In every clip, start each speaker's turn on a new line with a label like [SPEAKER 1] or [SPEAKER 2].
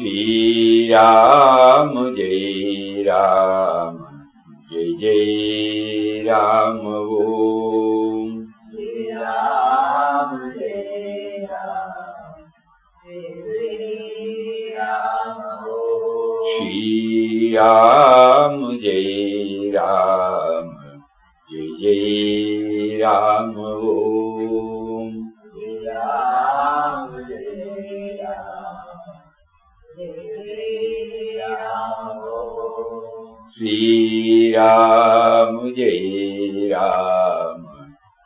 [SPEAKER 1] Shri Ram, Jai Ram, Jai Jai Ram, Om.
[SPEAKER 2] Shri Ram, Jai Ram, Jai Jai Ram, Om.
[SPEAKER 1] Shri Ram, Jai Ram, Jai Jai Ram, Om.
[SPEAKER 2] Shri Ram, Jai Ram, Jai Jai Ram, Om.
[SPEAKER 1] Shri Ram, Jai Ram,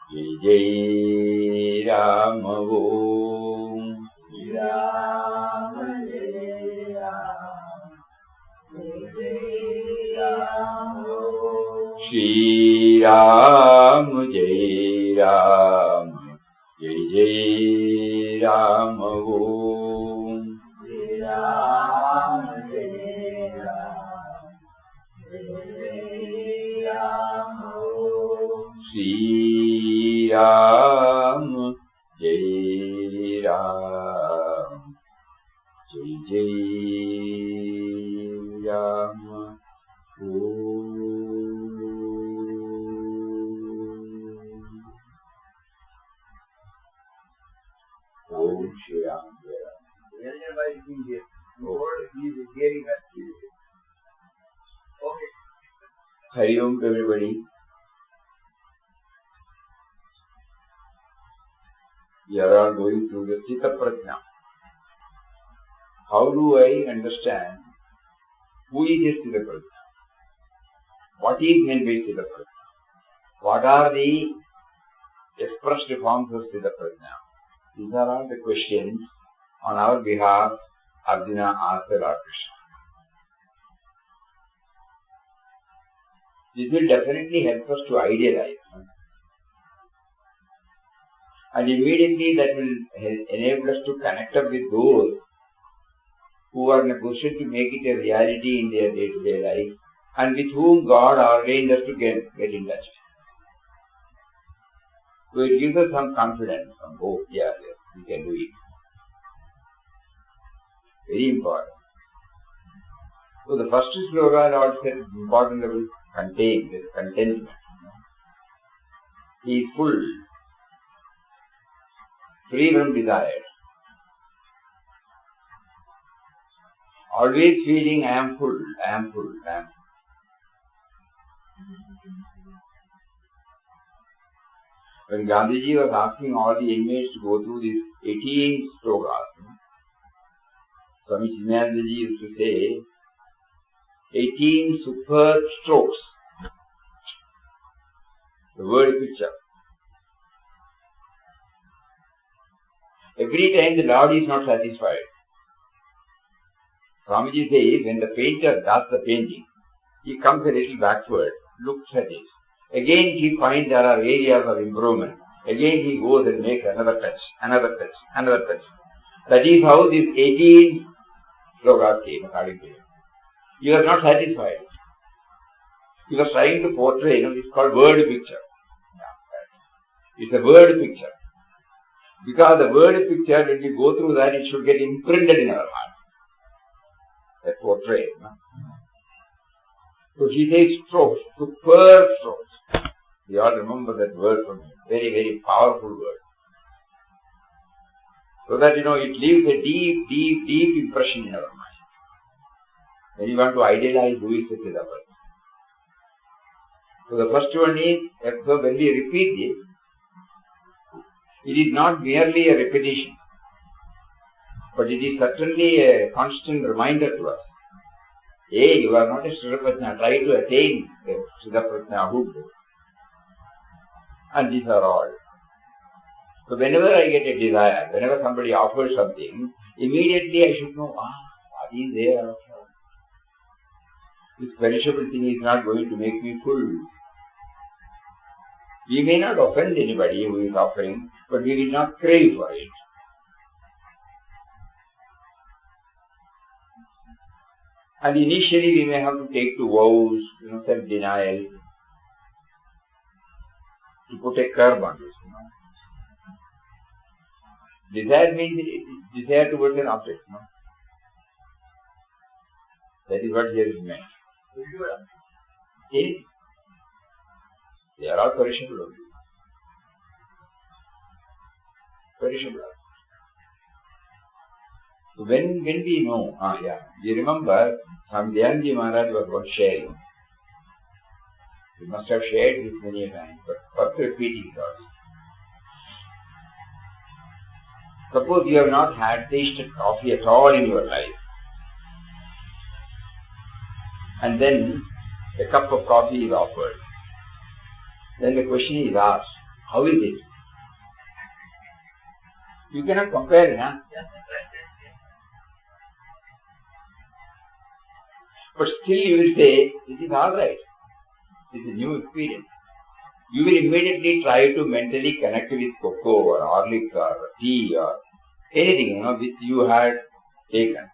[SPEAKER 1] Jai Jai Ram, Om.
[SPEAKER 2] Shri Ram, Jai Ram, Jai Jai Ram, Om.
[SPEAKER 1] Shri Ram, Jai Ram, Jai Jai Ram, Om.
[SPEAKER 2] Shri Ram, Jai Ram, Jai Jai Ram, Om.
[SPEAKER 1] Shri Ram, Jai Ram, Jai Jai Ram, Om Shri Ram, Jai Ram.
[SPEAKER 2] Everybody is here. He is hearing us. Okay.
[SPEAKER 1] Hari Om to everybody. We are all going through the Chitta Prajna. How do I understand who is this Chitta Prajna? What is meant by Chitta Prajna? What are the expressed forms of Chitta Prajna? These are all the questions on our behalf Arjuna asked Lord Krishna. This will definitely help us to idealize. And immediately that will enable us to connect up with those who are in a position to make it a reality in their day-to-day life and with whom God ordained us to get in touch. So it gives us some confidence, some hope. Yes, we can do it. Very important. So the first slogan Lord said important level contain, this contentment. He is full, free from desire. Always feeling I am full, I am full, I am full. When Gandhiji was asking all the inmates to go through these 18 slokas, Swami Chinmayanandaji used to say, 18 superb strokes. The word picture. Every time the Lord is not satisfied. Swamiji says, when the painter does the painting, he comes a little backward, looks at it. Again he finds there are areas of improvement. Again he goes and makes another touch, another touch, another touch. That is how these 18 slokas came according to him. He was not satisfied. He was trying to portray, it's called word picture. It's a word picture. Because the word picture, when we go through that, it should get imprinted in our heart. That portray. So he says strokes, superb strokes. We all remember that word from him. Very, very powerful word. So that, it leaves a deep, deep, deep impression in our mind. When you want to idealize who is the Chitta Prajna. So the first one is, so when we repeat this, it is not merely a repetition, but it is certainly a constant reminder to us. Hey, you are not a Chitta Prajna, try to attain the Chitta Prajnahood. And these are all. So whenever I get a desire, whenever somebody offers something, immediately I should know, what is there? This perishable thing is not going to make me full. We may not offend anybody who is offering, but we will not crave for it. And initially we may have to take to vows, self-denial, to put a curb on this. Desire means desire towards an object. That is what here is meant. Anything. They are all perishable only. Perishable. So when we know, you remember, Dhyanji Maharaj was once sharing. He must have shared this many a time, but worth repeating it also. Suppose you have not had tasted coffee at all in your life, and then a cup of coffee is offered. Then the question is asked, how is it? You cannot compare it, huh? But still you will say, it is alright. It is a new experience. You will immediately try to mentally connect with cocoa or Horlicks or tea or anything, which you had taken.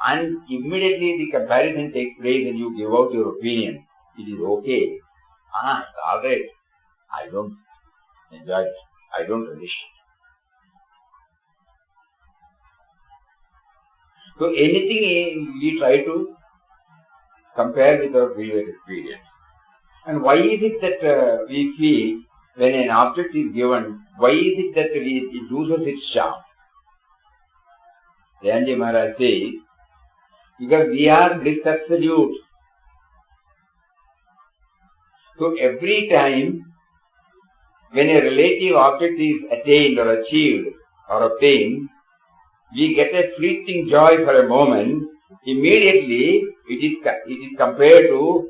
[SPEAKER 1] And immediately the comparison takes place and you give out your opinion. It is okay. It's alright. I don't enjoy it. I don't relish it. So anything we try to compare with our previous experience. And why is it that we feel when an object is given, why is it that it loses its charm? Dhyanji Maharaj says, because we are bliss absolute. So every time when a relative object is attained or achieved or obtained, we get a fleeting joy for a moment. Immediately it is compared to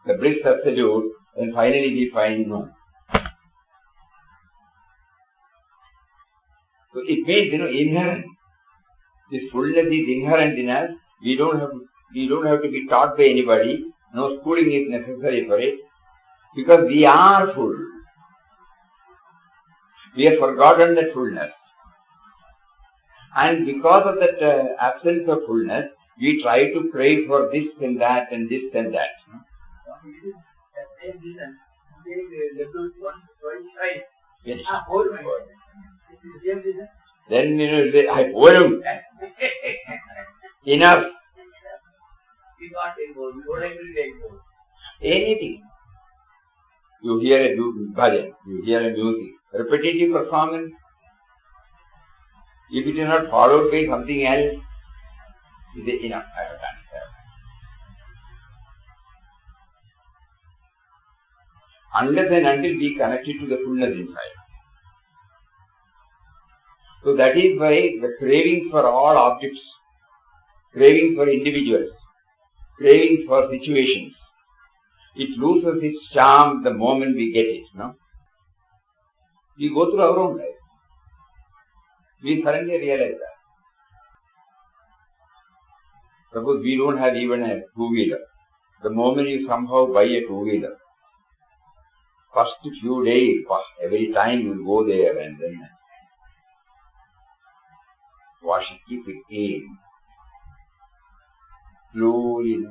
[SPEAKER 1] the bliss absolute, and finally we find no. So it means inherent. This fullness is inherent in us. We don't have to be taught by anybody. No schooling is necessary for it, because we are full. We have forgotten that fullness, and because of that absence of fullness, we try to crave for this and that and this and that. Yes. Then I hold him. Enough. Anything. You hear a bhajan, you hear a music, repetitive performance. If it is not followed by something else, you say, enough, I have done it. Unless and until we connect it to the fullness inside. So that is why the craving for all objects, craving for individuals, craving for situations, it loses its charm the moment we get it. We go through our own life. We suddenly realize that. Suppose we don't have even a two-wheeler. The moment you somehow buy a two-wheeler, first few days, every time you go there and then wash it, keep it clean. Slowly,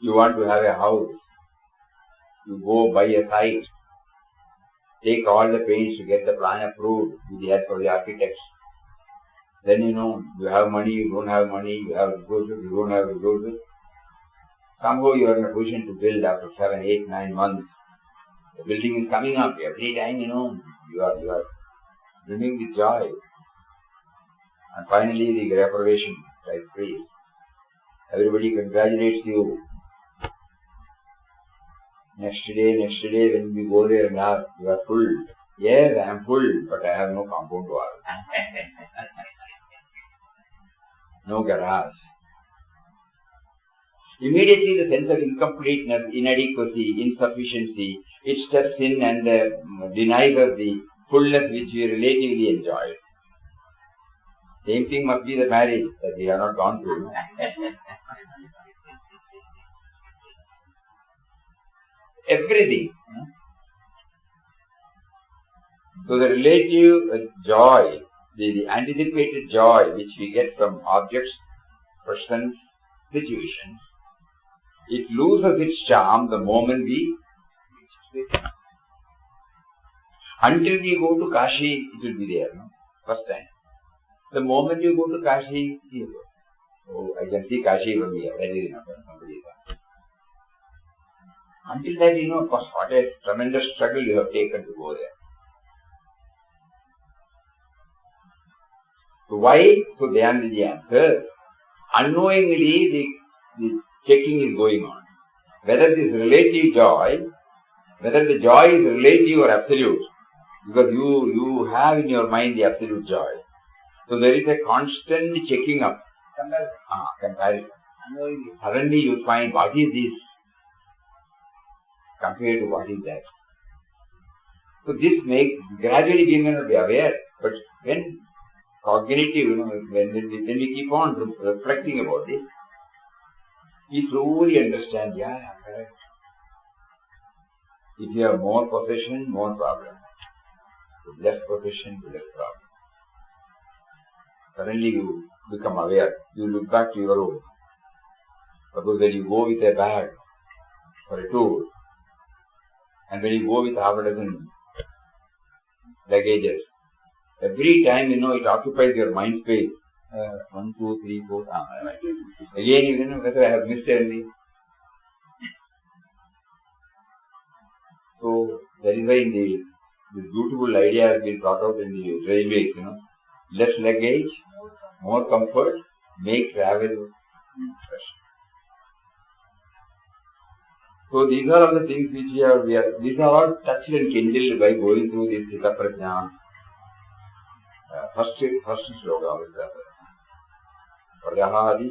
[SPEAKER 1] you want to have a house, you go buy a site, take all the pains to get the plan approved with the help of the architects. Then you have money, you don't have money, you have resources, you don't have resources. Somehow you are in a position to build after 7, 8, 9 months. The building is coming up. Every time, you are brimming with joy. And finally the reparation takes place. Everybody congratulates you. Next day when we go there and ask, you are full. Yes, I am full, but I have no compound wall. No garage. Immediately the sense of incompleteness, inadequacy, insufficiency, it steps in and denies us the fullness which we relatively enjoy. Same thing must be the marriage that we have not gone through. Everything. So the relative joy, the anticipated joy which we get from objects, persons, situations, it loses its charm the moment we reach it. Until we go to Kashi, it will be there, first time. The moment you go to Kashi, you go. Oh, I can see Kashi from here. That is enough. Somebody is asking. Until that, what a tremendous struggle you have taken to go there. So why? So Dayanandaji answers, unknowingly the checking is going on. Whether this relative joy, whether the joy is relative or absolute, because you have in your mind the absolute joy. So there is a constant checking up. Comparison. Suddenly you find what is this compared to what is that. So this makes, gradually we may not be aware, but when cognitive, when we keep on reflecting about this, we slowly understand, correct. If you have more possession, more problem. With less possession, less problem. Suddenly you become aware. You look back to your own. Suppose when you go with a bag for a tour, and when you go with half a dozen luggages, every time it occupies your mind space. 1, 2, 3, 4. Again, you don't know whether I have missed anything. So that is why the beautiful idea has been brought out in the railways. Less luggage, more comfort, make travel fresh. So these are all the things which these are all touched and kindled by going through this Hita Prajna. First sloka was that. Prajahadi.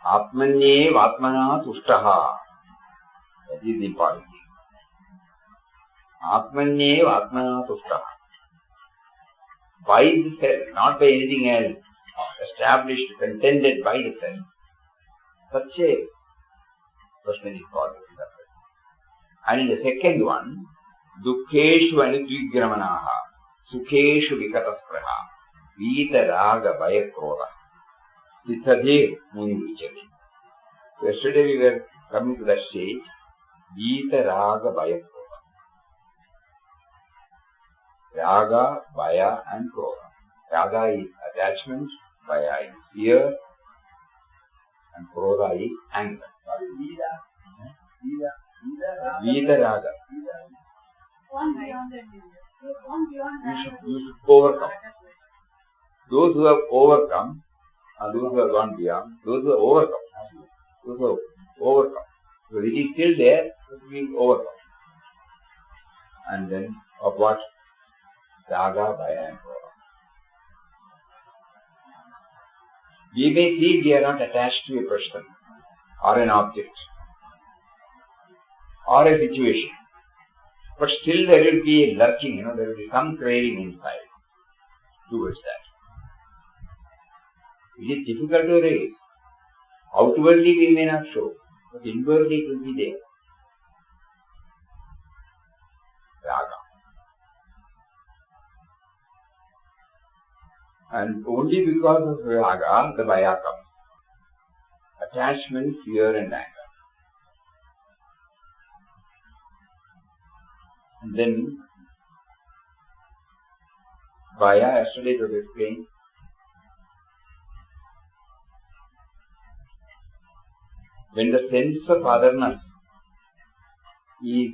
[SPEAKER 1] Atmanyev Atmana Tushtaha. That is the important thing. Atmanyev Atmana Tushtaha. By the self, not by anything else. Established, contended by the self. Such a person is called. And in the second one, Dukkeshu Anudvigramanaha, Sukheshu Vikataspraha, Vita Raga Baya Krodha, Tithadhe Muni Vichati. Yesterday we were coming to that stage, Vita Raga Baya Krodha. Raga, Baya and Krodha. Raga is attachment, Baya is fear, and Krodha is anger. Vita Raga. You should overcome. Those who have overcome, those who have gone beyond, those who have overcome. Those who have overcome. So it is still there, but we overcome. And then of what? Raga, Baya and Krodha. We may see we are not attached to a person or an object or a situation. But still there will be a lurking, there will be some craving inside towards that. It is difficult to raise. Outwardly we may not show, but inwardly it will be there. Raga. And only because of raga, the Baya comes. Attachment, fear and anger. And then, Baya, yesterday it was explained, when the sense of otherness is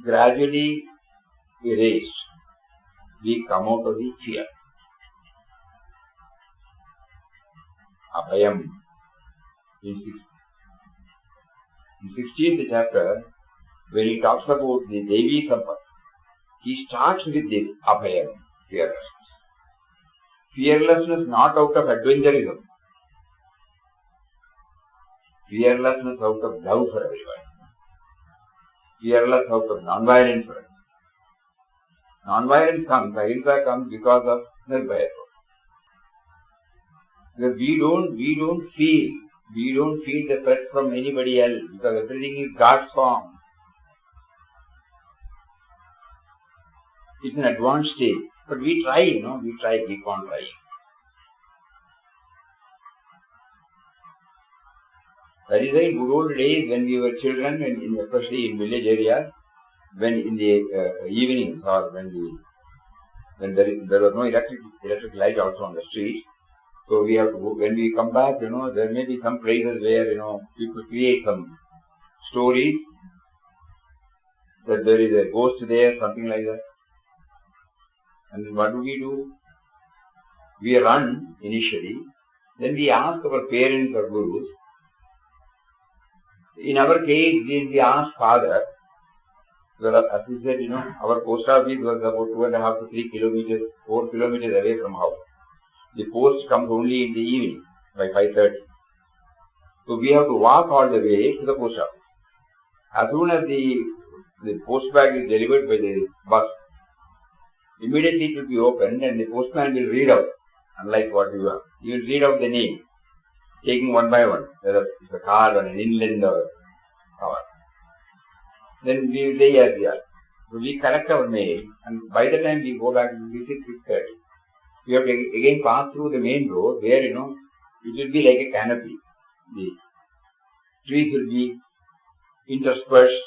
[SPEAKER 1] gradually erased, we come out of the fear. Abhayam. In 16th chapter, when he talks about the Devi Sampat, he starts with this Abhayam, fearlessness. Fearlessness not out of adventurism. Fearlessness out of love for everyone. Fearless out of non-violence for everyone. Non-violence comes, ahimsa comes because of nirbhaya. Because we don't feel the threat from anybody else because everything is God's form. It's an advanced stage. But we try, keep on trying. That is why in good old days when we were children, and especially in village areas, when in the evenings or when there was no electric light also on the street. So we have to go, when we come back, there may be some places where, people create some stories that there is a ghost there, something like that. And what do? We run initially, then we ask our parents or gurus. In our case, we asked father, well, as we said, our post office was about 2.5 to 3 kilometers, 4 kilometers away from house. The post comes only in the evening by 5:30. So we have to walk all the way to the post office. As soon as the post bag is delivered by the bus, immediately it will be opened and the postman will read out, unlike what you have. He will read out the name, taking one by one, whether it's a card or an inland or cover. Then we will say yes, we are. So we collect our mail, and by the time we go back, it will be 6:30. We have to again pass through the main road where, it will be like a canopy. The trees will be interspersed.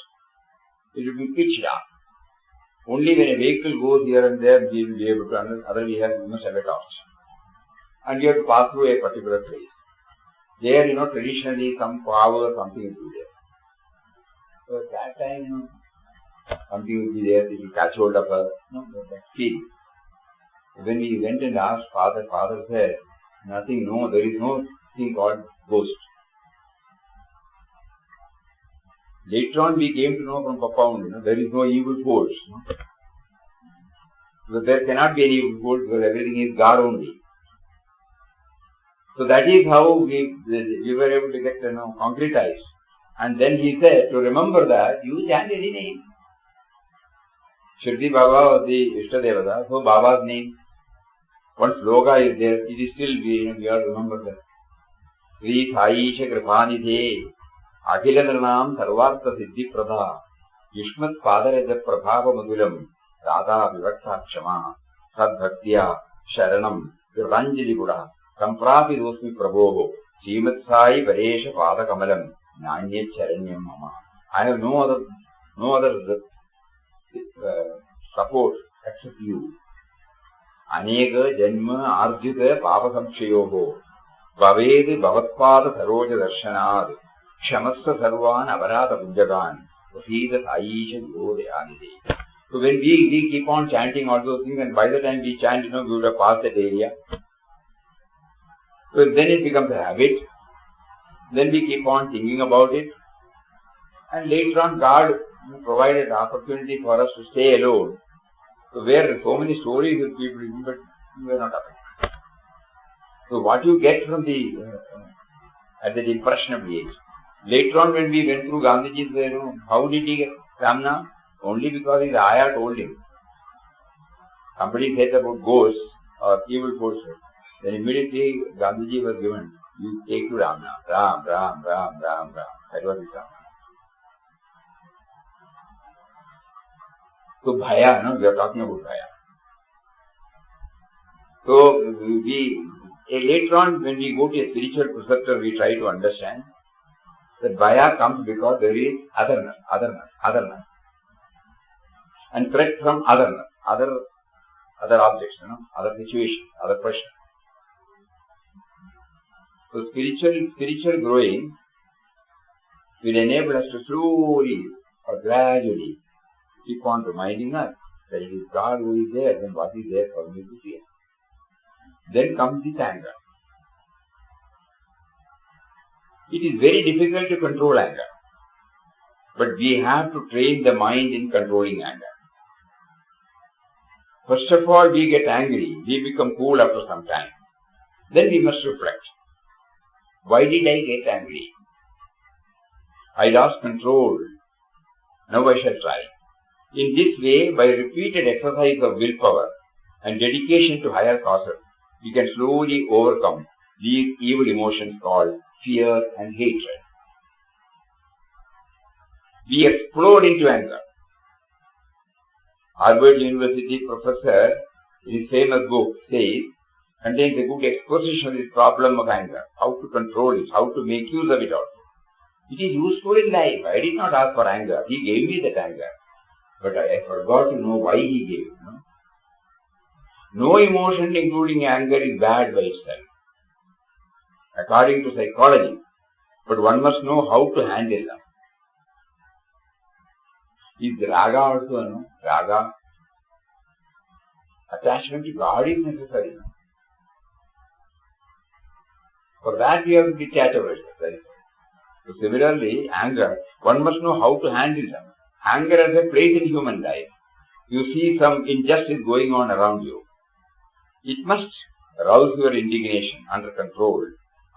[SPEAKER 1] It will be pitch dark. Only when a vehicle goes here and there, we will be able to understand. Otherwise, we must have a torch. And we have to pass through a particular place. There, traditionally some power or something will be there. So at that time, something will be there, it will catch hold of us. That feeling. When we went and asked father said, nothing, there is no thing called ghost. Later on we came to know from Papa only, there is no evil force. Because there cannot be any evil force because everything is God only. So that is how we were able to get, concretized. And then he said, to remember that, you chant any name. Shirdi Baba was the Ishtadevata, so Baba's name. One sloka is there, it is still, we have to remember that. Sri Saisha Kripanidhe, Akhilanam Sarvartha Siddhi Pradha, Yushmat Padaraja Prabhava Madulam, Radha Vivakta Kshama, Sadbhaktya, Sharanam, Kripanjali Buddha, Samprapi Dosmi Prabhoho, Srimat Sai Varesha Pada Kamalam, Nanya Charanyam Mama. I have no other support except you. Anega Janma Arjita Papa Samkshayoho, Bhaved Bhavatpada Saroja Darshanad, Kshamassa Sarvan Avarata Punjagan, Vasida Saisha Yode Anide. So when we keep on chanting all those things, and by the time we chant, we would have passed that area. So then it becomes a habit. Then we keep on thinking about it. And later on, God provided opportunity for us to stay alone. So where so many stories with people, but we are not affected. So what you get from at the impressionable age. Later on when we went through Gandhiji's, how did he get Ramna? Only because his ayah told him. Somebody said about ghosts or evil forces. Then immediately Gandhiji was given, you take to Ramna. Ram. That was his Ramna. So Bhaya, we are talking about Bhaya. So later on when we go to a spiritual preceptor, we try to understand that Bhaya comes because there is otherness. And threat from otherness, other objects, other situations, other pressure. So spiritual growing will enable us to slowly or gradually keep on reminding us that it is God who is there, then what is there for me to fear? Then comes this anger. It is very difficult to control anger, but we have to train the mind in controlling anger. First of all, we get angry, we become cool after some time. Then we must reflect. Why did I get angry? I lost control. Now I shall try. In this way, by repeated exercise of willpower and dedication to higher causes, we can slowly overcome these evil emotions called fear and hatred. We explode into anger. Harvard University professor, in his famous book, says, contains a good exposition of this problem of anger, how to control it, how to make use of it also. It is useful in life. I did not ask for anger. He gave me that anger. But I forgot to know why he gave it. No emotion, including anger, is bad by itself, according to psychology. But one must know how to handle them. Is raga also, no? Raga. Attachment to God is necessary. No? For that we have to detach ourselves. So similarly, anger, one must know how to handle them. Anger has a place in human life. You see some injustice going on around you. It must rouse your indignation under control.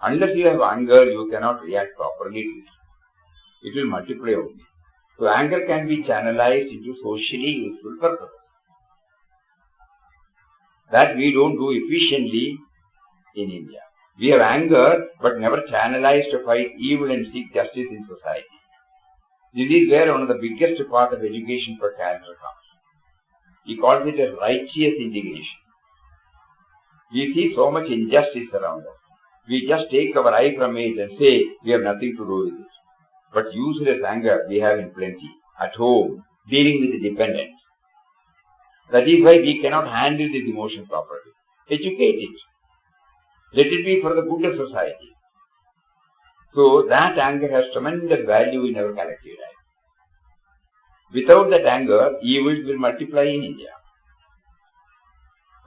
[SPEAKER 1] Unless you have anger, you cannot react properly to it. It will multiply only. So anger can be channelized into socially useful purposes. That we don't do efficiently in India. We have anger, but never channelized to fight evil and seek justice in society. This is where one of the biggest part of education for character comes. He calls it a righteous indignation. We see so much injustice around us. We just take our eye from it and say we have nothing to do with it. But useless anger we have in plenty, at home, dealing with the dependents. That is why we cannot handle this emotion properly. Educate it. Let it be for the good of society. So that anger has tremendous value in our collective life. Without that anger, evils will multiply in India.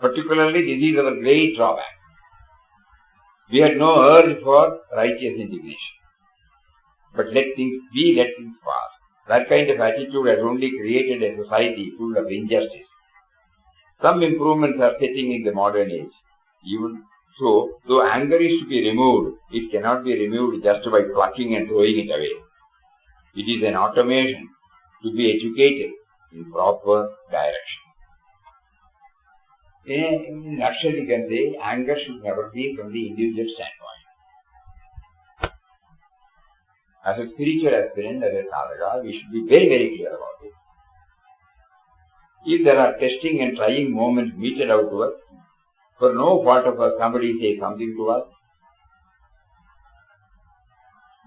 [SPEAKER 1] Particularly, this is our great drawback. We had no urge for righteous indignation. But let things pass. That kind of attitude has only created a society full of injustice. Some improvements are setting in the modern age. Even so, though anger is to be removed, it cannot be removed just by plucking and throwing it away. It is an automation to be educated in proper direction. In a nutshell, you can say anger should never be from the individual standpoint. As a spiritual aspirant, as a sadhaka, we should be very, very clear about it. If there are testing and trying moments meted out to us, for no fault of us, somebody says something to us,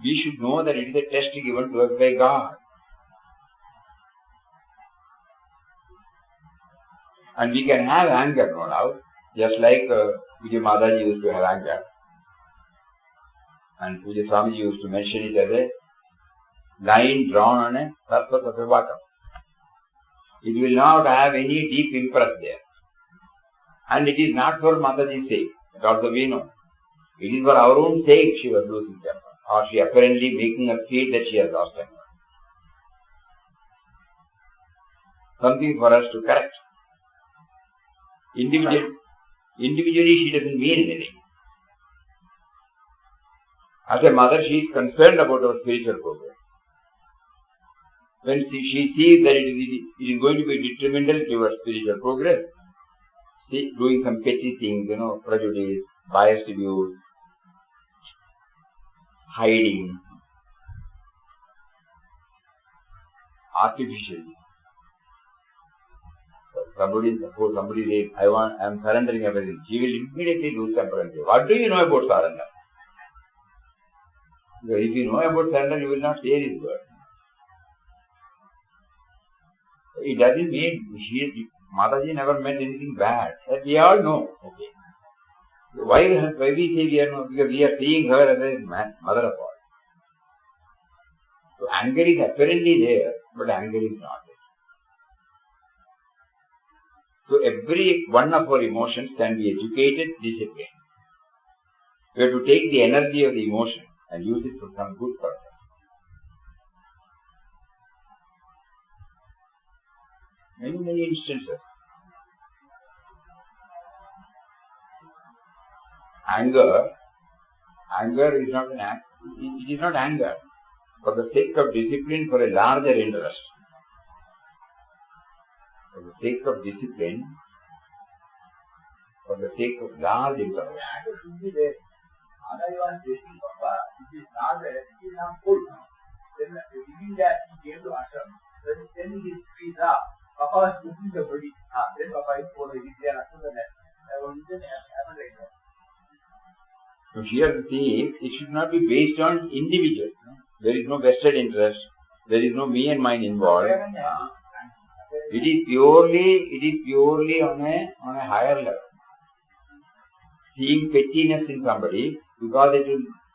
[SPEAKER 1] we should know that it is a test given to us by God. And we can have anger, no doubt, just like Puja Mataji used to have anger. And Puja Swamiji used to mention it as a line drawn on a surface of a water. It will not have any deep impress there. And it is not for Mataji's sake, that also we know. It is for our own sake she was losing temper, or she apparently making us feel that she has lost temper. Something for us to correct. Individually she doesn't mean anything. As a mother, she is concerned about our spiritual progress. When she sees that it is going to be detrimental to our spiritual progress, see, doing some petty things, prejudice, biased views, hiding, artificial. Suppose somebody says, I am surrendering everything. She will immediately lose temper and say, what do you know about surrender? Because if you know about surrender, you will not say this word. It doesn't mean Mataji never meant anything bad. That we all know. Okay. Why we say we are not? Because we are seeing her as a mother of all. So anger is apparently there, but anger is not there. So every one of our emotions can be educated, disciplined. We have to take the energy of the emotion and use it for some good purpose. Many instances. Anger is not an act. It is not anger. For the sake of discipline, for a larger interest. For the sake of discipline, for the sake of large interest.
[SPEAKER 2] Anger should be there. Otherwise, Papa, it is not there. It is not full. Then within that, he came to ashram. Then he is free. Papa is cooking the body. Then Papa is for the Vidya after that. I want to happen like that.
[SPEAKER 1] So here the thing is, it should not be based on individual. There is no vested interest. There is no me and mine involved. It is purely on a higher level. Seeing pettiness in somebody, because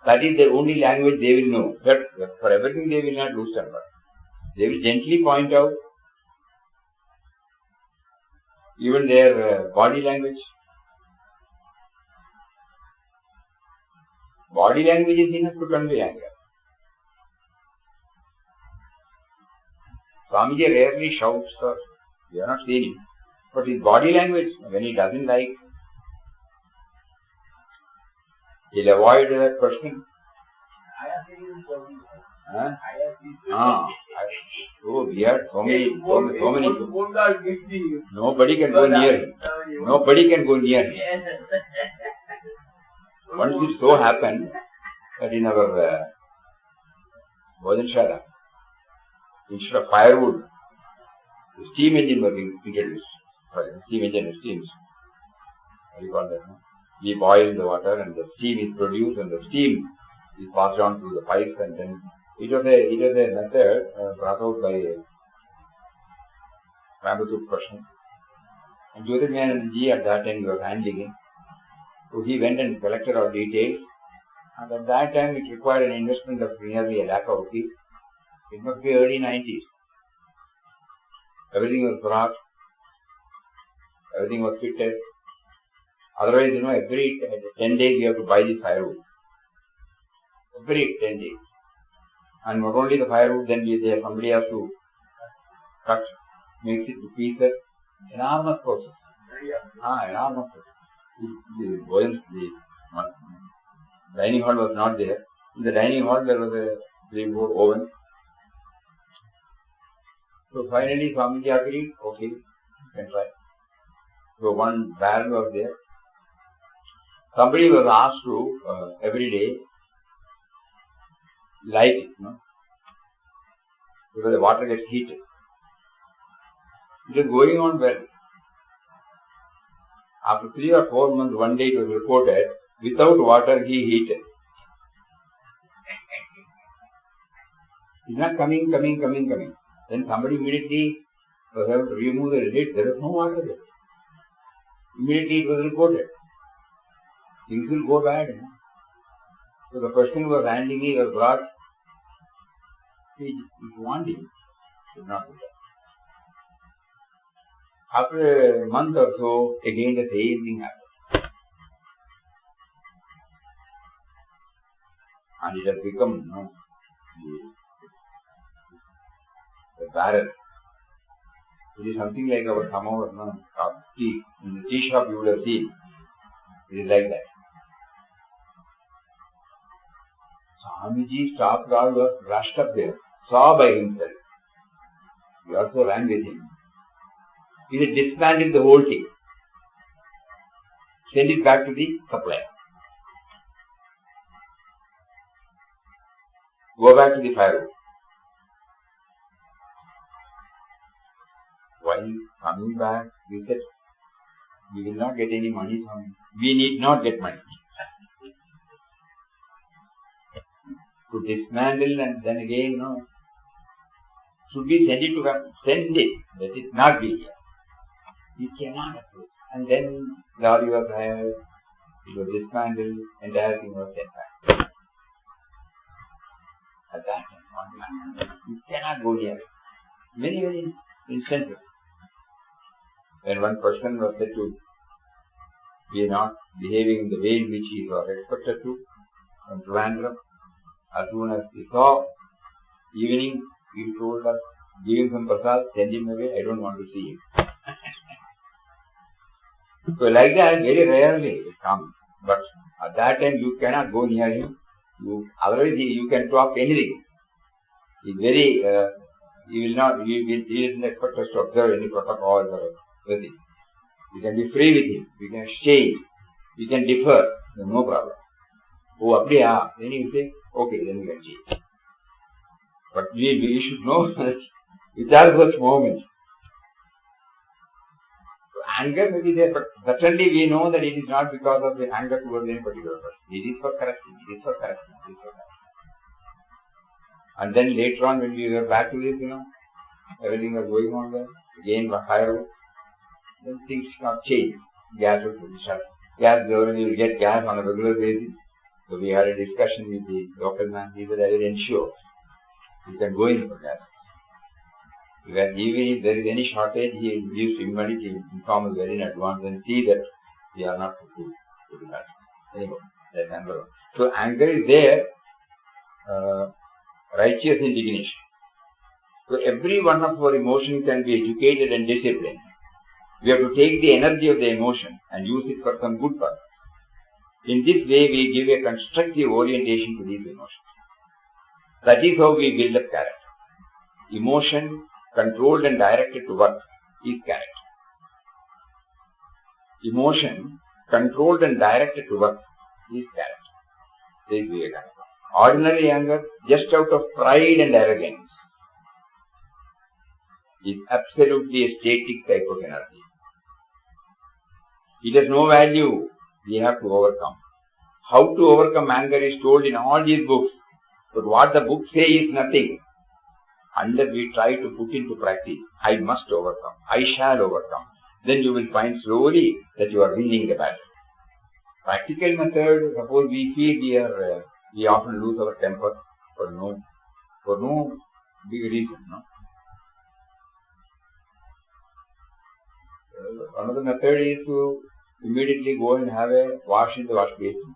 [SPEAKER 1] that is the only language they will know. But for everything they will not lose temper. They will gently point out even their body language. Body language is enough to convey anger. Swamiji rarely shouts, or we have not seen him. But his body language, when he doesn't like, he'll avoid that person. Huh? Oh, we had so many people. Nobody can go near him. Nobody can go near him. Once it so happened that in our Bhojanshala, instead of firewood, the steam engine was introduced. Steam engine is steam. What do you call that? No? We boil the water and the steam is produced and the steam is passed on through the pipes, and then it was a method brought out by Rambathu Krishna. And Jyotirmayanandaji at that time was handling it. So he went and collected our details, and at that time it required an investment of nearly ₹1 lakh. It must be early 90s. Everything was brought, everything was fitted. Otherwise, every 10 days you have to buy the firewood. Every 10 days. And not only the firewood, then somebody has to cut, mix it to pieces. Enormous process. Enormous process. The dining hall was not there. In the dining hall there was a 3-board oven. So finally Swamiji agreed, okay, you can try. So one barrel was there. Somebody was asked to every day light it, because the water gets heated. It was going on well. After 3 or 4 months, one day it was reported, without water he heated. He's not coming. Then somebody immediately was able to remove the lid. There was no water there. Immediately it was reported. Things will go bad. So the person who was handling it was brought. If you want him, should not do that. After a month or so, again the same thing happened. And it has become, the barrel. It is something like our samovar, tea. In the tea shop you would have seen. It is like that. Swamiji stopped all, was rushed up there, saw by himself. He also ran with him. He had dismantled the whole thing. Send it back to the supplier. Go back to the firewood. While coming back, we said, we will not get any money from him. We need not get money. To dismantle and then again, should we send it to him? Send it. Let it not be here. We cannot approach. And then lorry was hired, it was dismantled, entire thing was sent back. At that time, you cannot go near it. Many instances. When one person was said to be not behaving in the way in which he was expected to, from Trivandrum, as soon as he saw evening, he told us, give him some prasad, send him away, I don't want to see him. So like that, very rarely it comes. But at that time you cannot go near him. Otherwise you can talk anything. He doesn't expect us to observe any protocols or anything. We can be free with him. We can exchange. We can differ. No problem. Oh, abdiya. Then you say, okay, then we can change. But we should know that which are such moments. So anger may be there, but certainly we know that it is not because of the anger towards any particular person. It is for correction. And then later on when we were back to this, everything was going on well. again firewood, then things got changed. Gas was shut. Gas government, you will get gas on a regular basis. So we had a discussion with the local man. He said, I will ensure you can go in for gas. Because even if there is any shortage, he gives immediately inform us very in advance and see that we are not to do that. Anyway, that's number one. So anger is there, righteous indignation. So every one of our emotions can be educated and disciplined. We have to take the energy of the emotion and use it for some good purpose. In this way, we give a constructive orientation to these emotions. That is how we build up character. Emotion controlled and directed to work is character. Emotion controlled and directed to work is character. This is Vivekananda. Ordinary anger, just out of pride and arrogance, is absolutely a static type of energy. It has no value. We have to overcome. How to overcome anger is told in all these books. But what the books say is nothing. Unless we try to put into practice, I must overcome. I shall overcome. Then you will find slowly that you are winning the battle. Practical method, suppose we feel we often lose our temper for no big reason. No? Another method is to immediately go and have a wash in the wash basin.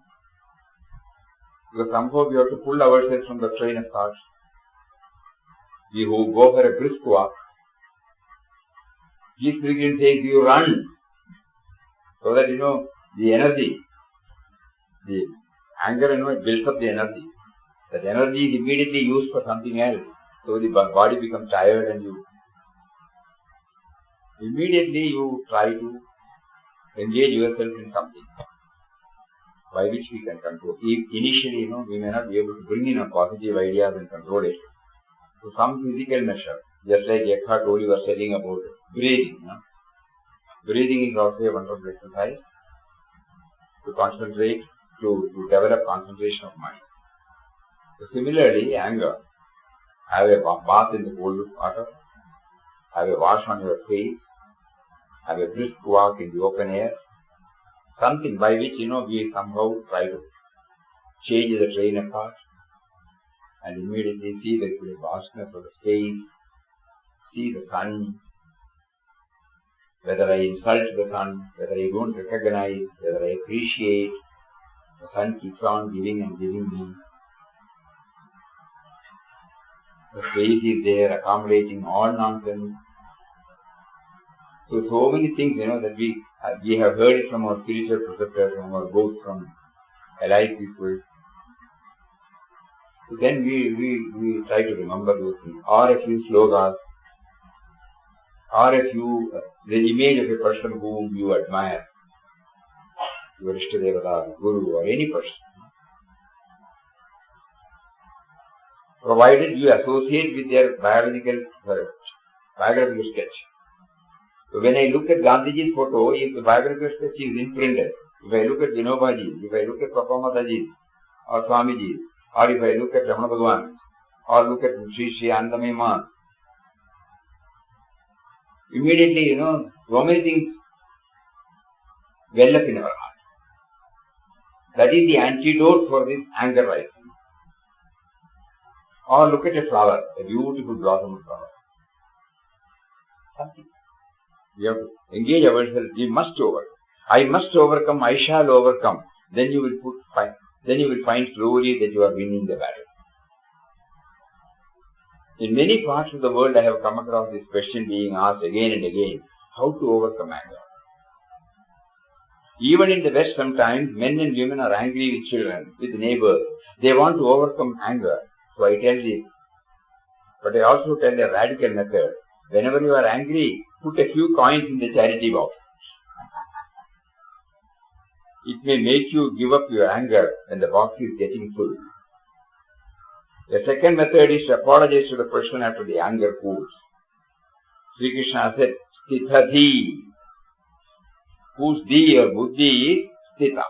[SPEAKER 1] Because somehow we have to pull ourselves from the train of thoughts. We who go for a brisk walk. Jesus Pilgrim says you run. So that the energy, the anger builds up the energy. That energy is immediately used for something else. So the body becomes tired and you immediately try to engage yourself in something by which we can control. Initially, we may not be able to bring in a positive ideas and control it. So some physical measure, just like Eckhart Tolle was telling about breathing. Breathing is also a wonderful exercise to concentrate, to develop concentration of mind. So similarly, anger, have a bath in the cold water, have a wash on your face, have a brisk walk in the open air, something by which, we somehow try to change the train of thought and immediately see the vastness of the space, see the sun, whether I insult the sun, whether I don't recognize, whether I appreciate, the sun keeps on giving and giving me. The space is there, accommodating all nonsense. So many things, that we have heard it from our spiritual preceptors, from our books, from allied people. So then we try to remember those things, or a few slogas, or the image of a person whom you admire, your Ishtadevata, Guru, or any person. Provided you associate with their biographical sketch. So when I look at Gandhiji's photo, if the biographical sketch is imprinted, if I look at Vinobaji, if I look at Papamataji, or Swamiji, or if I look at Ramana Bhagavan, or look at Sri Anandamayi Ma, immediately, so many things well up in our heart. That is the antidote for this anger rising. Or look at a flower, a beautiful blossom flower. Something. We have to engage ourselves. We must overcome. I must overcome. I shall overcome. Then you will find slowly that you are winning the battle. In many parts of the world, I have come across this question being asked again and again: how to overcome anger? Even in the West, sometimes men and women are angry with children, with neighbors. They want to overcome anger. So I tell this, but I also tell a radical method. Whenever you are angry, put a few coins in the charity box. It may make you give up your anger when the box is getting full. The second method is to apologize to the person after the anger cools. Sri Krishna said, Sthitati, whose di or buddhi is sthita,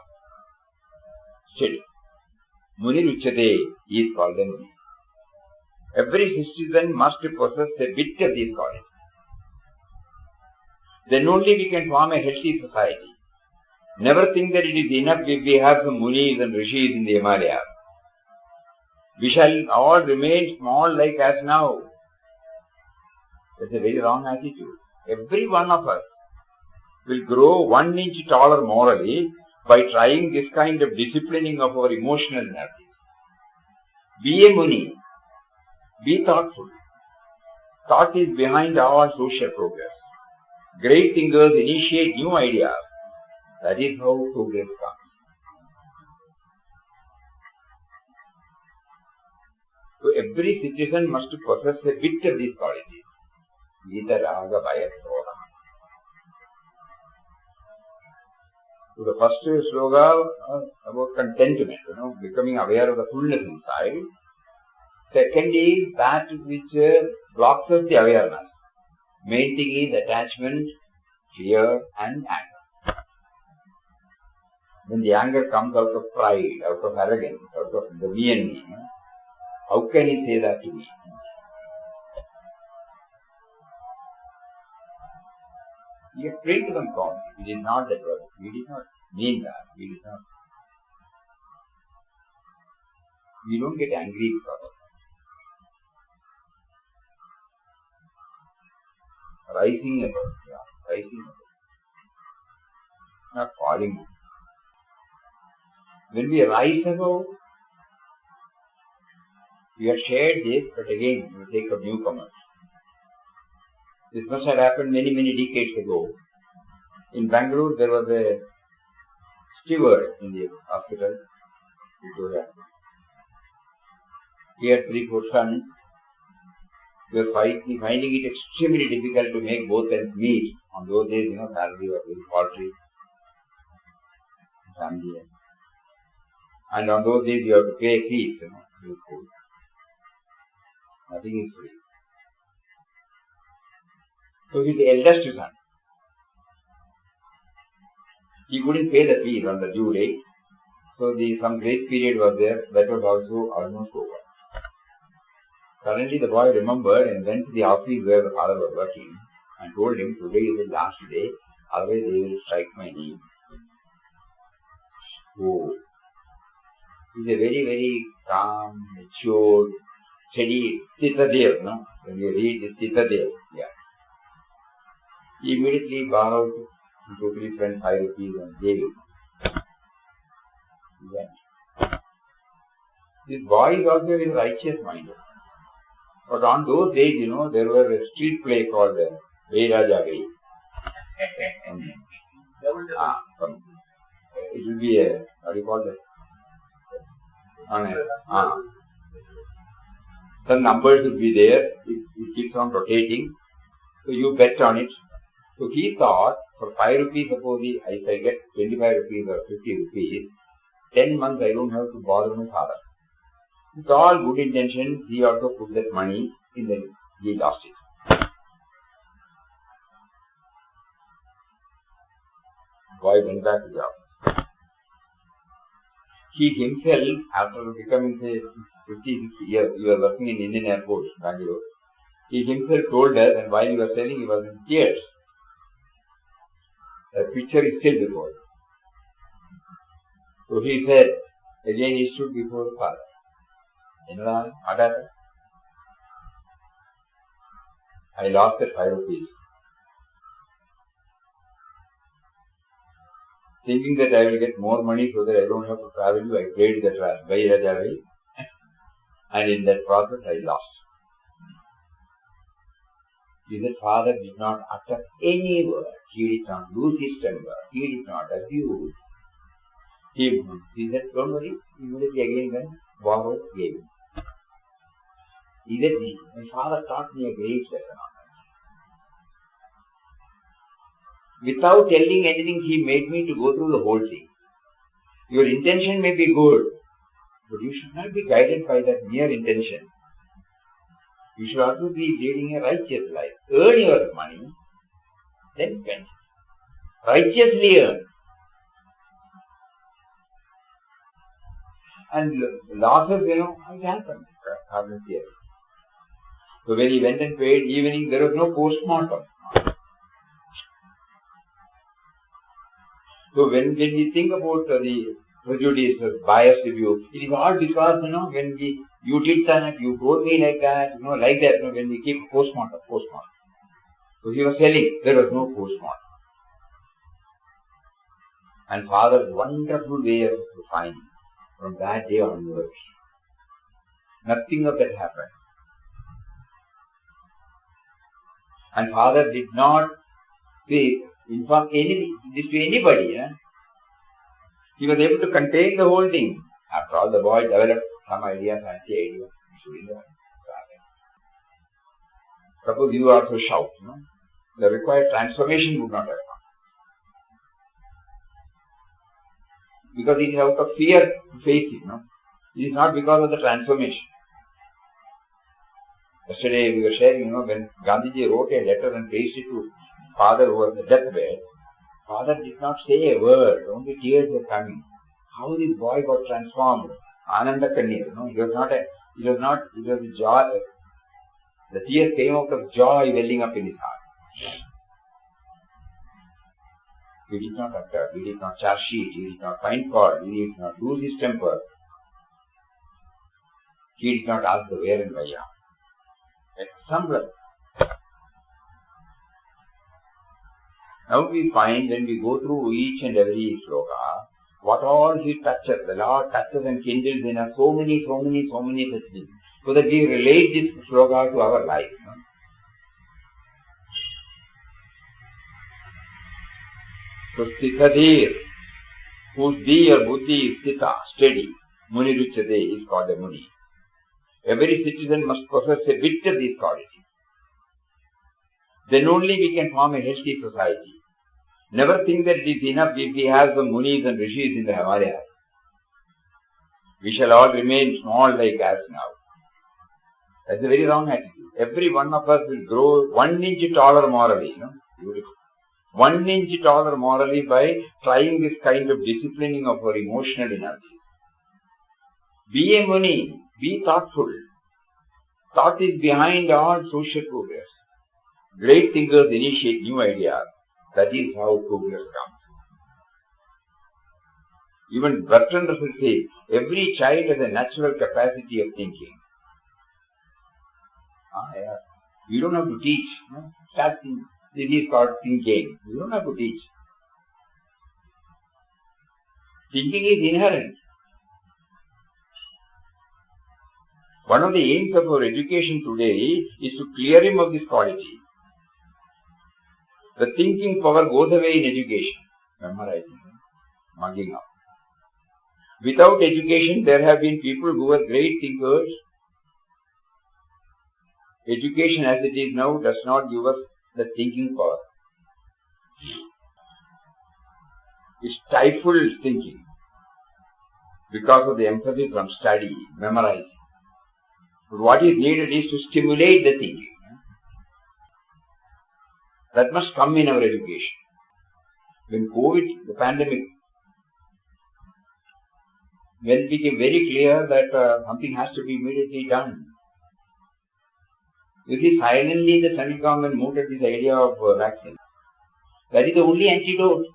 [SPEAKER 1] steady. Muni Ruchate is called a Muni. Every citizen must possess a bit of these qualities. Then only we can form a healthy society. Never think that it is enough if we have some munis and rishis in the Himalayas. We shall all remain small like as now. That's a very wrong attitude. Every one of us will grow 1 inch taller morally by trying this kind of disciplining of our emotional energies. Be a muni. Be thoughtful. Thought is behind all social progress. Great thinkers initiate new ideas. That is how progress comes. So every citizen must possess a bit of these qualities. Gita, Raga, Bhaya, Krodha. So the first sloga about contentment, becoming aware of the fullness inside. Second is that which blocks us the awareness. Main thing is attachment, fear and anger. When the anger comes out of pride, out of arrogance, out of the me and me, how can he say that to me? He explained to them calmly. It is not that word. We did not mean that. We don't get angry because of that. Rising above. Not falling. When we rise above, we have shared this, but again, we take up newcomers. This must have happened many, many decades ago. In Bangalore, there was a steward in the hospital. He had 3-4 sons. They were finding it extremely difficult to make both ends meet. On those days, salary was very paltry. Family. And on those days, you have to pay fees, Nothing is free. So his eldest son, he couldn't pay the fees on the due date. So some grace period was there. That was also almost over. Suddenly the boy remembered and went to the office where the father was working and told him, today is the last day, otherwise they will strike my name. Oh, he's a very, very calm, mature, steady Chittadev, When you read this Chittadev, He immediately borrowed 2-3 friends 5 rupees and gave him. This boy is also very righteous minded. But on those days, there was a street play called Vai Raja Vai. It will be a, what do you call that? Some numbers will be there. It keeps on rotating. So you bet on it. So he thought, for 5 rupees, suppose if I get 25 rupees or 50 rupees, 10 months I don't have to bother my father. With all good intentions, he also put that money in the, he lost it. Boy went back to the office. He himself, after becoming, say, 50, 60 years, he was working in Indian Airport, Bangalore. He himself told us, and while he was telling, he was in tears. The picture is still before him. So he said, again he stood before the father. I lost that 5 rupees. Thinking that I will get more money so that I don't have to travel, I played the Vai Raja Vai. And in that process I lost. His father did not utter any word. He did not lose his temper. He did not abuse. He said, don't worry. Immediately again went, borrowed, gave him. He said, my father taught me a great lesson on that. Without telling anything, he made me to go through the whole thing. Your intention may be good, but you should not be guided by that mere intention. You should also be leading a righteous life. Earn your money, then spend. Righteously earn. And losses, it happens. So when he went and paid evening, there was no postmortem. So when we think about the prejudice, biased view, it is all because, when you did that, you told me like that, like that, when we keep postmortem. So he was telling, there was no postmortem. And Father's wonderful way of defining, from that day onwards, nothing of that happened. And Father did not inform this to anybody. He was able to contain the whole thing. After all, the boy developed some idea, fancy idea. Suppose you also shout, the required transformation would not have come. Because it is out of fear to face it. It is not because of the transformation. Yesterday we were sharing, when Gandhiji wrote a letter and placed it to Father who was on the deathbed, Father did not say a word, only tears were coming. How this boy got transformed. Ananda Kannir, it was joy. The tears came out of joy welling up in his heart. He did not utter, he did not charge sheet, he did not find fault, he did not lose his temper. He did not ask the where and why. At some level. Now we find when we go through each and every sloka, what all he touches, the Lord touches and kindles in us so many such things, so that we relate this sloka to our life. So Sthitadhir, whose Di or Buddhi is Sthita, steady, Muni Ruchate is called a Muni. Every citizen must possess a bit of these qualities. Then only we can form a healthy society. Never think that it is enough if we have some Munis and Rishis in the Himalayas. We shall all remain small like us now. That's a very wrong attitude. Every one of us will grow 1 inch taller morally. Beautiful. 1 inch taller morally by trying this kind of disciplining of our emotional energy. Be a Muni. Be thoughtful. Thought is behind all social progress. Great thinkers initiate new ideas. That is how progress comes. Even Bertrand Russell says, every child has a natural capacity of thinking. You don't have to teach. Start thinking. This is called thinking. You don't have to teach. Thinking is inherent. One of the aims of our education today is to clear him of this quality. The thinking power goes away in education. Memorizing, mugging up. Without education, there have been people who were great thinkers. Education as it is now does not give us the thinking power. It stifles thinking because of the emphasis on study, memorizing. But what is needed is to stimulate the thinking. That must come in our education. When COVID, the pandemic, when it became very clear that something has to be immediately done. You see, silently the central government moved at this idea of vaccine. That is the only antidote.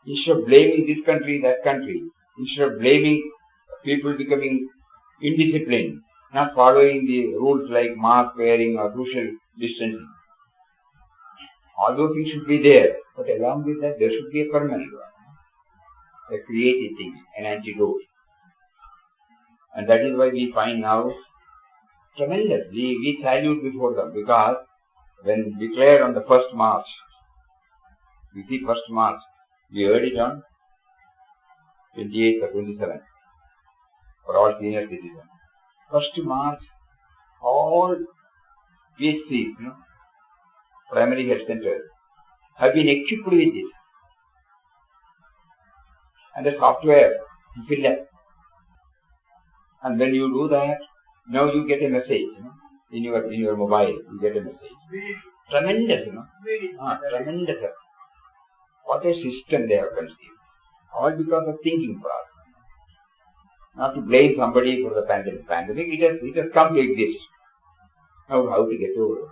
[SPEAKER 1] Instead of blaming this country, that country, instead of blaming people becoming indisciplined, not following the rules like mask wearing or social distancing. All those things should be there, but along with that there should be a permanent one, a creative thing, an antidote. And that is why we find now tremendous. We salute before them, because when declared on the 1st March, you see 1st March, we heard it on 28th or 27th for all senior citizens. 1st March, all PHCs, primary health centers, have been equipped with this. And the software you fill up. And when you do that, now you get a message, in your mobile, you get a message. Tremendous, tremendous. What a system they have conceived. All because of thinking power. Not to blame somebody for the pandemic. It has come to exist. Now how to get over it?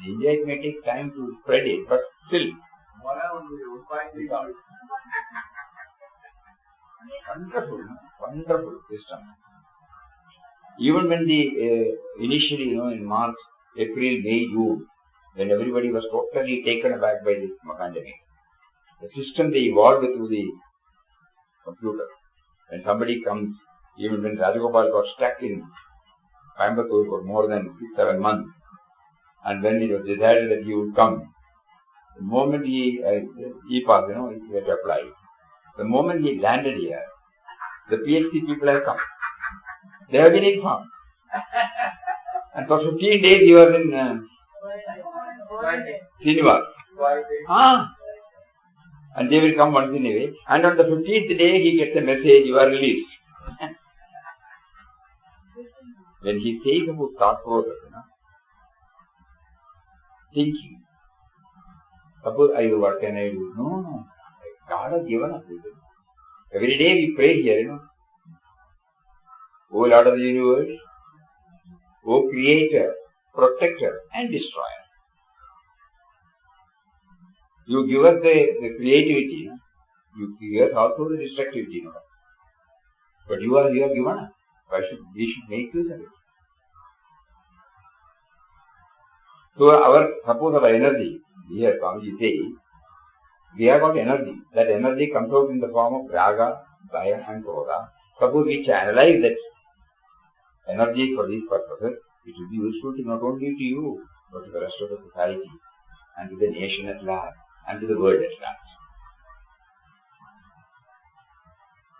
[SPEAKER 1] In India it may take time to spread it, but still. Wonderful, wonderful system. Even when initially, in March, April, May, June, when everybody was totally taken aback by this pandemic, the system they evolved through the computer. When somebody comes, even when Rajagopal got stuck in Coimbatore for more than 6-7 months, and when it was decided that he would come, the moment he passed, he had to apply. The moment he landed here, the PhD people have come. They have been informed. And for 15 days he was in Srinivas. And they will come once in a way. And on the 15th day he gets a message, you are released. When he says about thought process, thinking. Suppose what can I do? No. God has given us this. Every day we pray here, O Lord of the universe, O Creator, Protector and Destroyer. You give us the creativity, you give us also the destructivity. But you have given us. We should make use of it. So suppose our energy, here Swamiji says, we have got energy. That energy comes out in the form of raga, bhaya and krodha. Suppose we channelize that energy for these purposes, it will be useful to not only to you, but to the rest of the society, and to the nation at large, and to the world at large.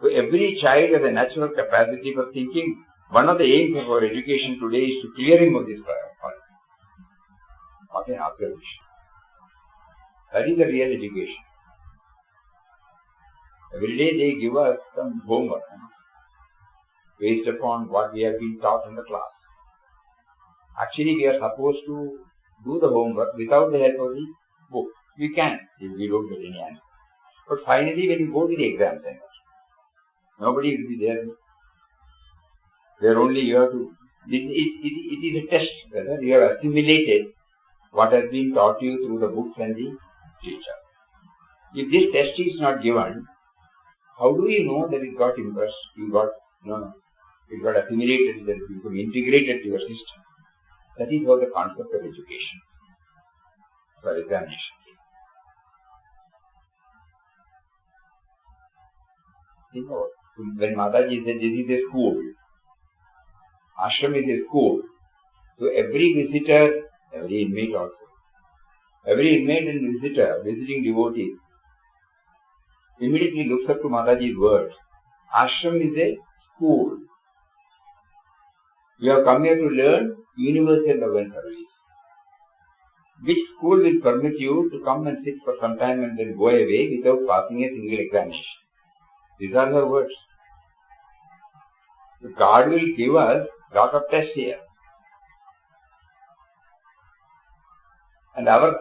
[SPEAKER 1] So every child has a natural capacity for thinking. One of the aims of our education today is to clear him of this problem. What an observation. That is the real education. Every day they give us some homework, based upon what we have been taught in the class. Actually, we are supposed to do the homework without the help of the book. We can, if we don't get any answer. But finally, when you go to the exam center, nobody will be there. There only you have to. It is a test whether you have assimilated what has been taught you through the books and the teacher. If this test is not given, how do you know that it got impressed? It got assimilated, that it become integrated to your system. That is how the concept of education for examination. When Mataji said this is a school, ashram is a school, so every visitor, every inmate also, every inmate and visitor, visiting devotees, immediately looks up to Mataji's words. Ashram is a school. You have come here to learn universal love and service. Which school will permit you to come and sit for some time and then go away without passing a single examination? These are her words. So God will give us lot of tests here. And our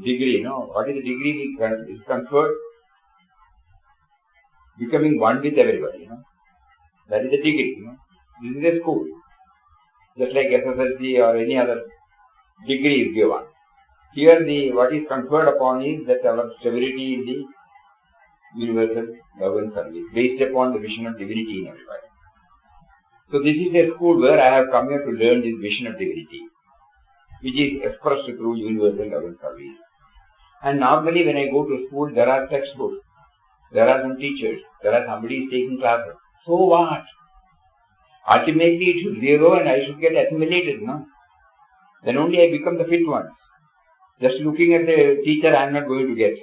[SPEAKER 1] degree, what is the degree is conferred? Becoming one with everybody, That is the degree, This is a school. Just like SSLC or any other degree is given. Here what is conferred upon is that our stability in the universal love and service, based upon the vision of divinity in everybody. So this is a school where I have come here to learn this vision of divinity, which is expressed through universal love and service. And normally when I go to school, there are textbooks, there are some teachers, there are somebody taking classes. So what? Ultimately it should zero and I should get assimilated, Then only I become the fit one. Just looking at the teacher, I am not going to get.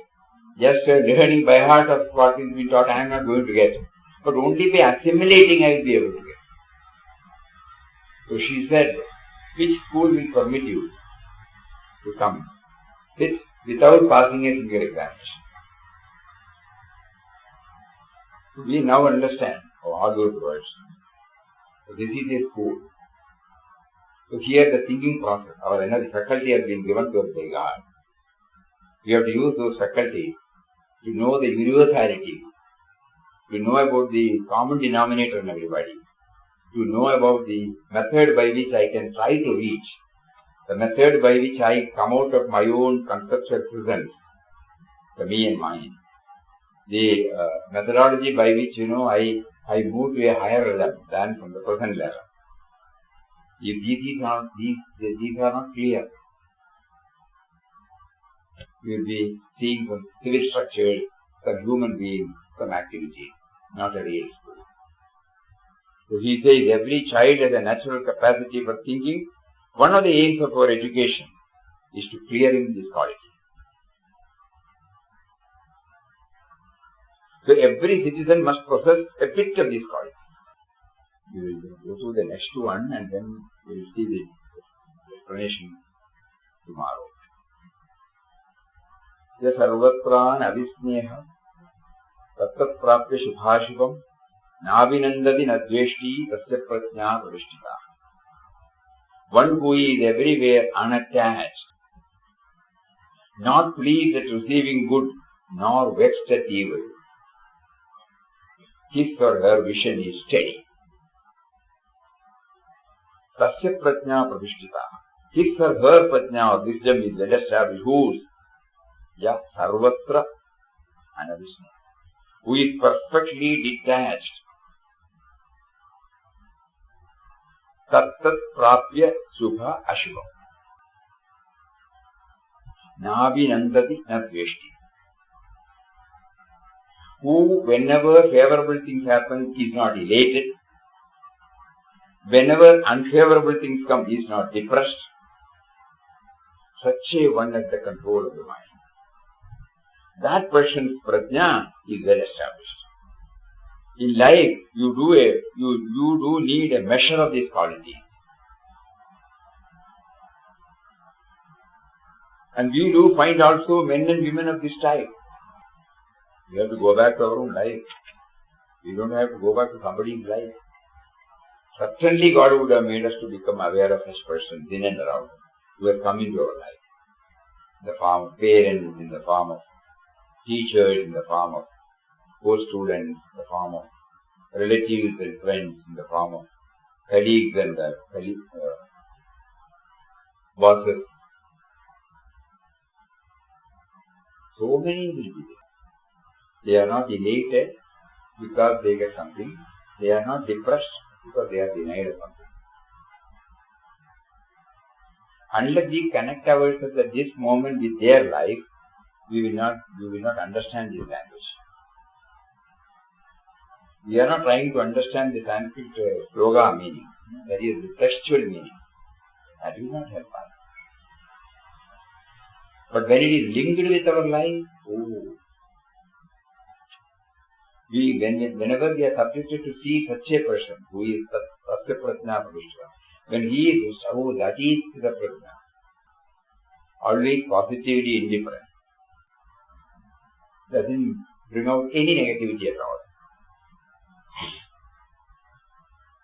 [SPEAKER 1] Just learning by heart of what is being taught, I am not going to get. But only by assimilating I will be able to get. So she said, which school will permit you to come without passing a single examination? We now understand all those words. So this is a school. So here the thinking process, our energy faculty has been given to us by God. We have to use those faculties to know the universality, to know about the common denominator in everybody, to know about the method by which I can try to reach The method by which I come out of my own conceptual presence, the me and mine, the methodology by which, I move to a higher level than from the present level. If these are not clear, you will be seeing some civil structures, some human beings, some activity, not a real school. So he says every child has a natural capacity for thinking. One of the aims of our education is to clear him this quality. So every citizen must possess a bit of this quality. We will go through the next one and then we will see the explanation tomorrow. Ya sarvatran avisneha tattat prapya shubhashubam navinandati nadveshti tasya prajna pravishtita. One who is everywhere unattached, not pleased at receiving good nor vexed at evil, his or her vision is steady. Tasya prajna pravishtita. His or her prajna or wisdom is well established. Whose? Ya sarvatra anavisneha. Who is perfectly detached. Tattat prapya subha ashubha. Navinandati nadveshti. Who, whenever favorable things happen, is not elated. Whenever unfavorable things come, is not depressed. Such a one has the control of the mind. That person's prajna is well established. In life, you do need a measure of this quality. And we do find also men and women of this type. We have to go back to our own life. We don't have to go back to somebody's life. Certainly God would have made us to become aware of such persons in and around who have come into our life. In the form of parents, in the form of teachers, in the form of co-students, in the form of relatives and friends, in the form of colleagues and bosses. So many will be there. They are not elated because they get something. They are not depressed because they are denied of something. Unless we connect ourselves at this moment with their life, we will not understand this language. We are not trying to understand the Sanskrit sloga meaning, that is the textual meaning. That will not help us. But when it is linked with our life, whenever we are subjected to see such a person who is Tasya Prajna Pravishtita, when he is, that is the Prajna, always positively indifferent, doesn't bring out any negativity at all.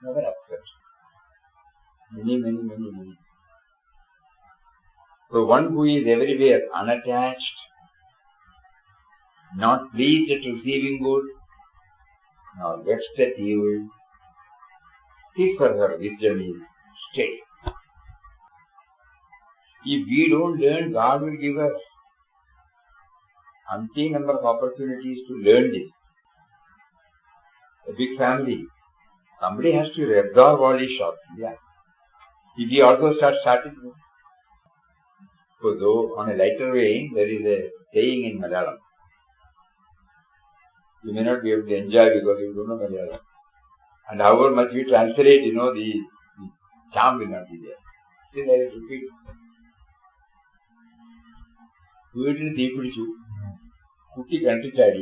[SPEAKER 1] Never upset. Many. So one who is everywhere unattached, not pleased at receiving good, nor vexed at evil, his or her wisdom is steady. If we don't learn, God will give us umpteen number of opportunities to learn this. A big family, somebody has to absorb all these shocks. Yeah. If we also starting. So though on a lighter vein, there is a saying in Malayalam. You may not be able to enjoy because you don't know Malayalam. And however much we translate, the charm will not be there. Still I will repeat. വീട്ടിൽ തീ പിടിച്ചു, കുട്ടി കണ്ടിച്ചാടി,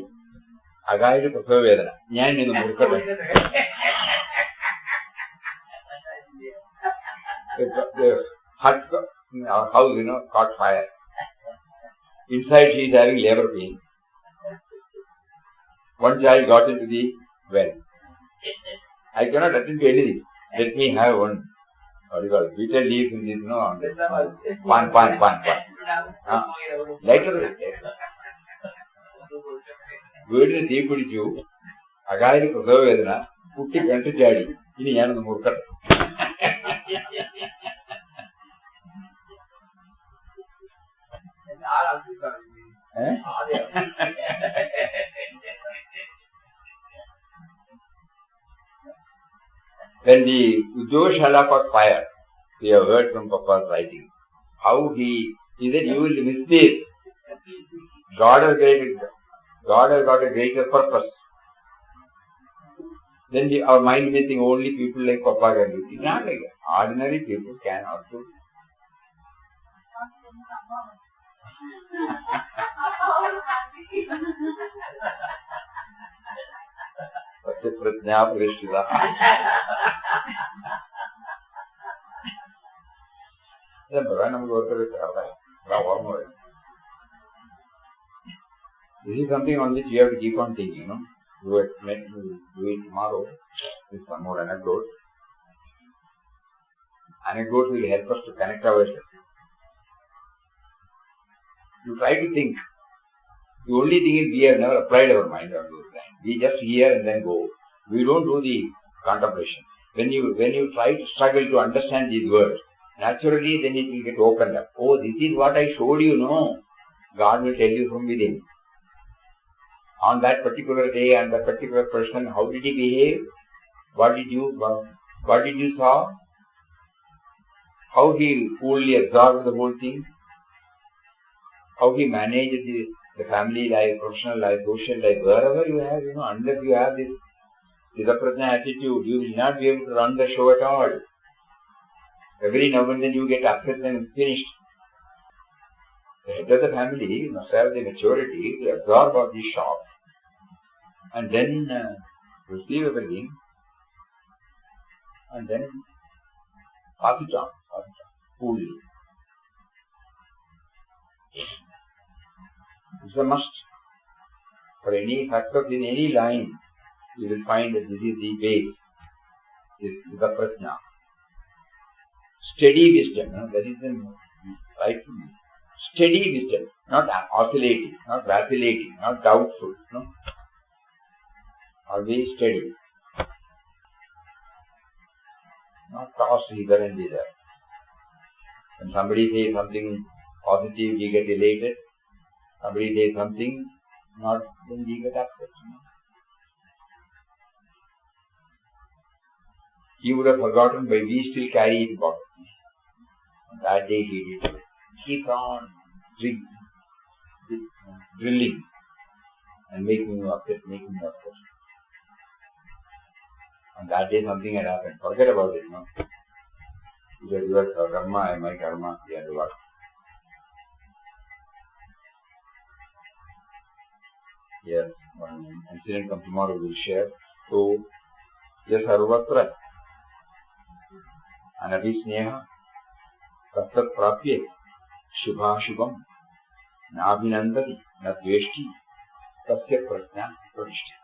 [SPEAKER 1] അകാല പ്രസവ വേദന, ഞാൻ നിന്ന് മുറുക്കട്ടെ. The hut, our house, caught fire. Inside she is having labor pain. One child got into the well. I cannot attend to anything. Let me have one, bitter leaf in this, pan. Later. വീടിന് തീ പിടിച്ചു, അകാല പ്രസവ വേദന, കുട്ടി കണ്ടിച്ചാടി, ഇനി ഞാനൊന്ന് മുറുക്കട്ടെ. When the Uddhavashala caught fire, we have heard from Papa's writing, how he said, you will miss this. God has got a greater purpose. Then our mind may think only people like Papa can do it. It's not like that. Ordinary people can also do it. Prajna Purishita. This is something on which you have to keep on thinking, Do it tomorrow with some more anecdotes. Anecdotes will help us to connect ourselves. You try to think. The only thing is we have never applied our mind on those lines. We just hear and then go. We don't do the contemplation. When you try to struggle to understand these words, naturally then it will get opened up. Oh, this is what I showed you, no? God will tell you from within. On that particular day and that particular person, how did he behave? What did you saw? How he coolly absorbed the whole thing? How he managed the family life, professional life, social life, wherever you have, unless you have this Siddhaprajna attitude, you will not be able to run the show at all. Every now and then you get upset and finished. The head of the family must have the maturity to absorb all these shocks and then receive everything and then pass it on coolly. It's a must. For any success in any line, you will find that this is the base. This is the prajna. Steady wisdom, that is the right to me. Steady wisdom, not oscillating, not vacillating, not doubtful. Always steady. Not tossed hither and thither. When somebody says something positive, we get elated. Somebody says something, then we get upset. He would have forgotten, but we still carry it back. That day he did. Keep on drilling and making you upset. On that day something had happened. Forget about it, Because your karma and my karma, we had to work. Yes, one incident from tomorrow we will share. So, yes, sarvatra anabhisneha tattat prapye shubhashubham nabhinandati nadveshti tasya prajna pradishti.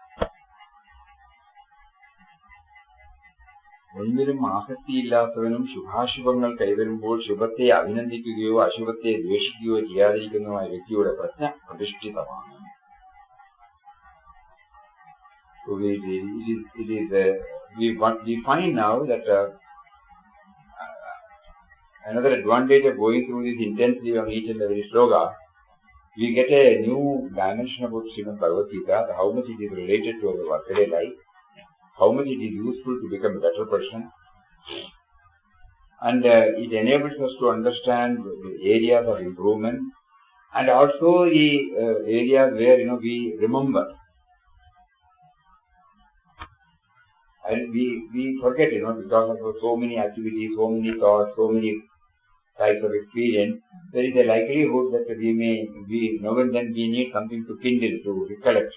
[SPEAKER 1] ഒന്നിലും ആസക്തിയില്ലാത്തവനും ശുഭാശുഭങ്ങൾ കൈവരുമ്പോൾ ശുഭത്തെ അഭിനന്ദിക്കുകയോ അശുഭത്തെ ദ്വേഷിക്കുകയോ ചെയ്യാതിരിക്കുന്നതുമായ വ്യക്തിയുടെ പ്രജ്ഞ പ്രതിഷ്ഠിതമാണ്. So we find now that another advantage of going through this intensely on each and every sloka, we get a new dimension about Srimad Bhagavad Gita, how much it is related to our workaday life, how much it is useful to become a better person, and it enables us to understand the areas of improvement and also the areas where we remember. And we forget, because of so many activities, so many thoughts, so many types of experience, there is a likelihood that now and then we need something to kindle, to recollect,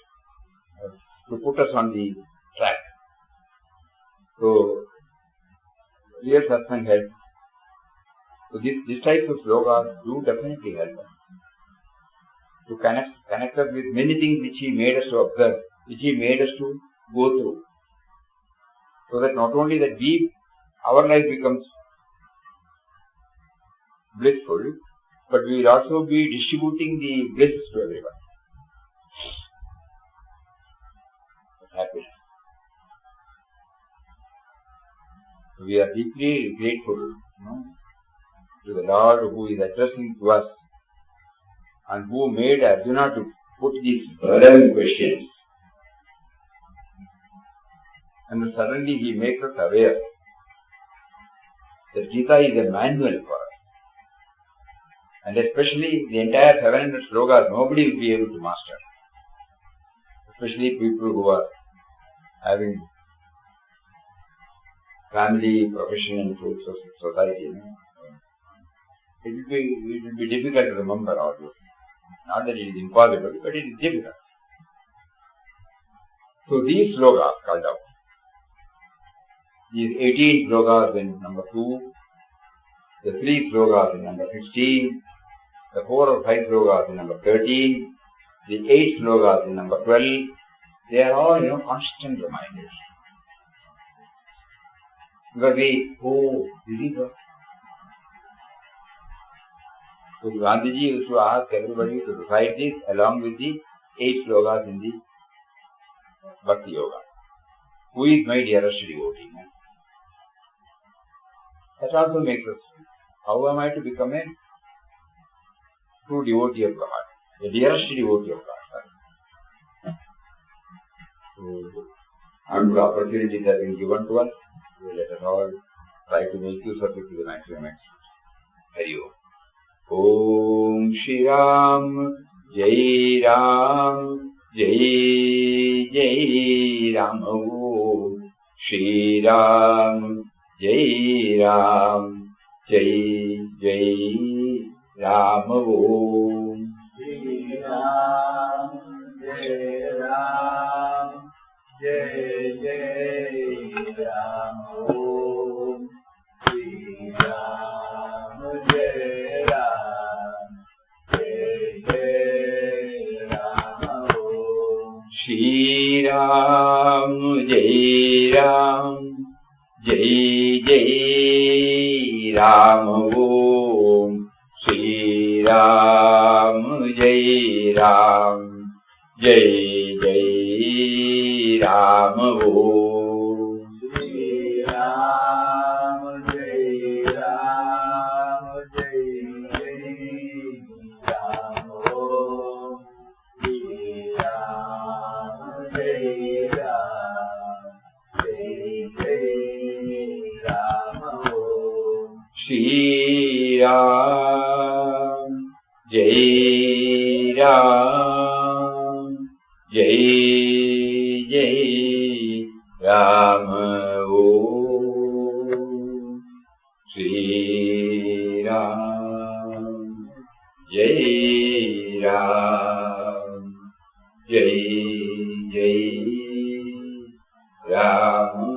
[SPEAKER 1] to put us on the track. So, real satsang helps. So, this type of slokas do definitely help us to connect us with many things which he made us to observe, which he made us to go through. So that not only that our life becomes blissful, but we will also be distributing the bliss to everyone. Happiness. We are deeply grateful to the Lord who is addressing to us and who made Arjuna to put these 11 questions. And suddenly he makes us aware The Gita is a manual for us. And especially the entire 700 slokas, nobody will be able to master. Especially people who are having family, profession and society. It will be difficult to remember all those. Not that it is impossible, but it is difficult. So these slokas called out. These 18 slokas in number 2, the 3 slokas in number 16, the 4 or 5 slokas in number 13, the 8 slokas in number 12, they are all, constant reminders. Because this is what. So Gandhiji used to ask everybody to recite this along with the 8 slokas in the Bhakti Yoga. Who is my dearest devotee? That also makes us, how am I to become a true devotee of God? A dearest devotee of God. So, ample opportunities have been given to us. So let us all try to make use of it to the maximum extent. Hari Om. Om Shri Ram, Jai Ram, Jai Jai Ram. Om Shri Ram, Jai Ram, Jai Jai Ram. Om
[SPEAKER 2] Shri Ram, Jai Ram, Jai Jai Ram. Om Shri Ram, Jai Ram, Jai Jai Ram. Om
[SPEAKER 1] Shri Ram, Jai Ram, Jai Jai Ram. Om Shri Ram, Jai Ram, Jai Jai Ram. Om
[SPEAKER 2] Shri Ram, Jai Ram, Jai Jai Ram. Om Shri Ram, Jai Ram, Jai Jai Ram. Om
[SPEAKER 1] Shri Ram, Jai Ram, Jai Jai Ram. Om Shri Ram, Jai Ram, Jai Jai Ram.